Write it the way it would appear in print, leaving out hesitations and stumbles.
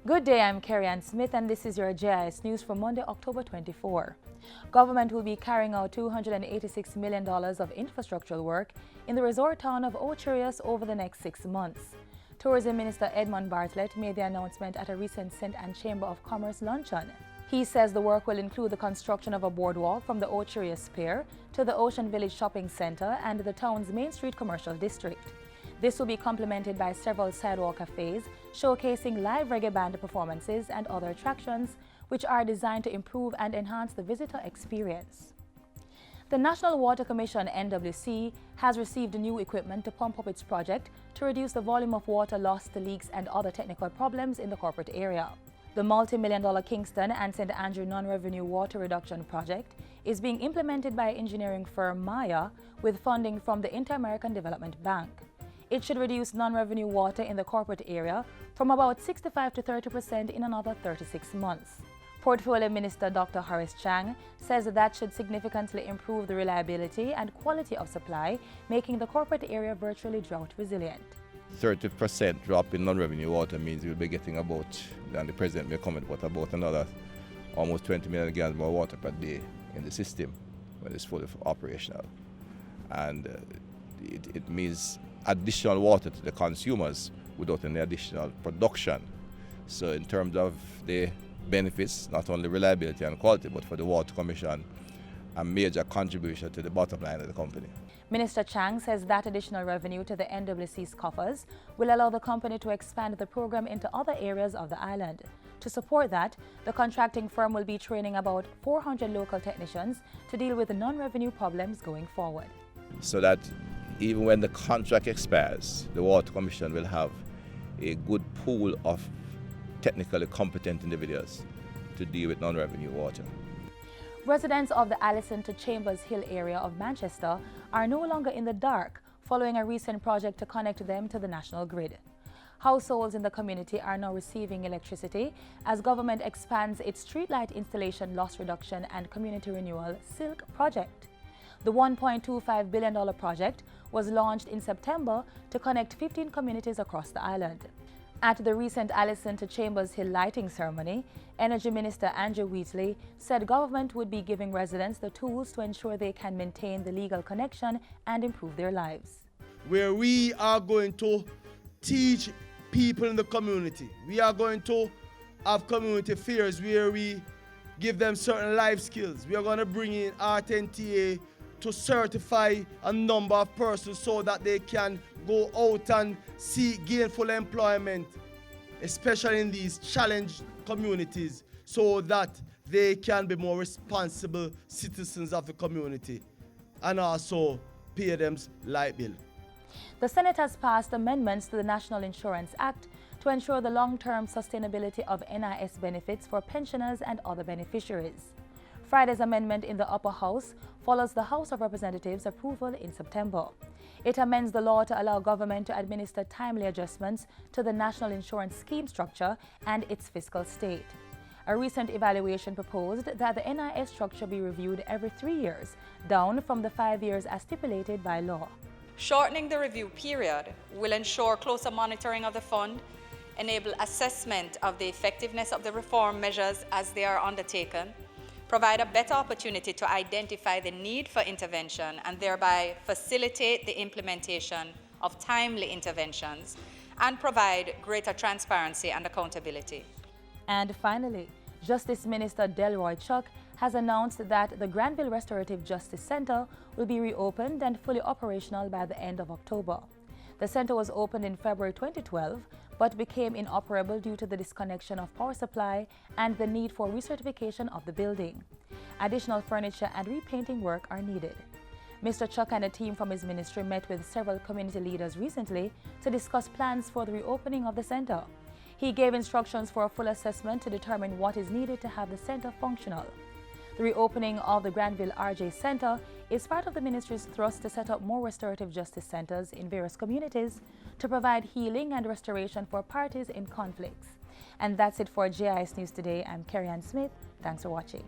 Good day, I'm Carrie-Ann Smith and this is your JIS News for Monday, October 24. Government will be carrying out $286 million of infrastructural work in the resort town of Ocho over the next 6 months. Tourism Minister Edmund Bartlett made the announcement at a recent St. Anne Chamber of Commerce luncheon. He says the work will include the construction of a boardwalk from the Ocho Pier to the Ocean Village Shopping Center and the town's Main Street Commercial District. This will be complemented by several sidewalk cafes showcasing live reggae band performances and other attractions which are designed to improve and enhance the visitor experience. The National Water Commission (NWC) has received new equipment to pump up its project to reduce the volume of water lost to leaks and other technical problems in the corporate area. The multi-million-dollar Kingston and St. Andrew non-revenue water reduction project is being implemented by engineering firm Maya with funding from the Inter-American Development Bank. It should reduce non-revenue water in the corporate area from about 65 to 30% in another 36 months. Portfolio Minister Dr. Horace Chang says that should significantly improve the reliability and quality of supply, making the corporate area virtually drought resilient. 30% drop in non-revenue water means we'll be getting about, and the President may comment, about another almost 20 million gallons more water per day in the system when it's fully operational. And it means additional water to the consumers without any additional production. So in terms of the benefits, not only reliability and quality, but for the Water Commission, a major contribution to the bottom line of the company. Minister Chang says that additional revenue to the NWC's coffers will allow the company to expand the program into other areas of the island. To support that, the contracting firm will be training about 400 local technicians to deal with the non-revenue problems going forward. So that even when the contract expires, the Water Commission will have a good pool of technically competent individuals to deal with non-revenue water. Residents of the Allison to Chambers Hill area of Manchester are no longer in the dark following a recent project to connect them to the national grid. Households in the community are now receiving electricity as government expands its streetlight installation loss reduction and community renewal SILK project. The $1.25 billion project was launched in September to connect 15 communities across the island. At the recent Allison to Chambers Hill lighting ceremony, Energy Minister Andrew Wheatley said government would be giving residents the tools to ensure they can maintain the legal connection and improve their lives. Where we are going to teach people in the community. We are going to have community fairs where we give them certain life skills. We are going to bring in RTNTA to certify a number of persons so that they can go out and seek gainful employment, especially in these challenged communities, so that they can be more responsible citizens of the community and also pay them light bill. The Senate has passed amendments to the National Insurance Act to ensure the long-term sustainability of NIS benefits for pensioners and other beneficiaries. Friday's amendment in the upper house follows the House of Representatives' approval in September. It amends the law to allow government to administer timely adjustments to the national insurance scheme structure and its fiscal state. A recent evaluation proposed that the NIS structure be reviewed every 3 years, down from the 5 years as stipulated by law. Shortening the review period will ensure closer monitoring of the fund, enable assessment of the effectiveness of the reform measures as they are undertaken, provide a better opportunity to identify the need for intervention and thereby facilitate the implementation of timely interventions, and provide greater transparency and accountability. And finally, Justice Minister Delroy Chuck has announced that the Granville Restorative Justice Center will be reopened and fully operational by the end of October. The center was opened in February 2012, but became inoperable due to the disconnection of power supply and the need for recertification of the building. Additional furniture and repainting work are needed. Mr. Chuck and a team from his ministry met with several community leaders recently to discuss plans for the reopening of the center. He gave instructions for a full assessment to determine what is needed to have the center functional. The reopening of the Granville RJ Center is part of the ministry's thrust to set up more restorative justice centers in various communities to provide healing and restoration for parties in conflicts. And that's it for JIS News Today. I'm Carrie-Ann Smith. Thanks for watching.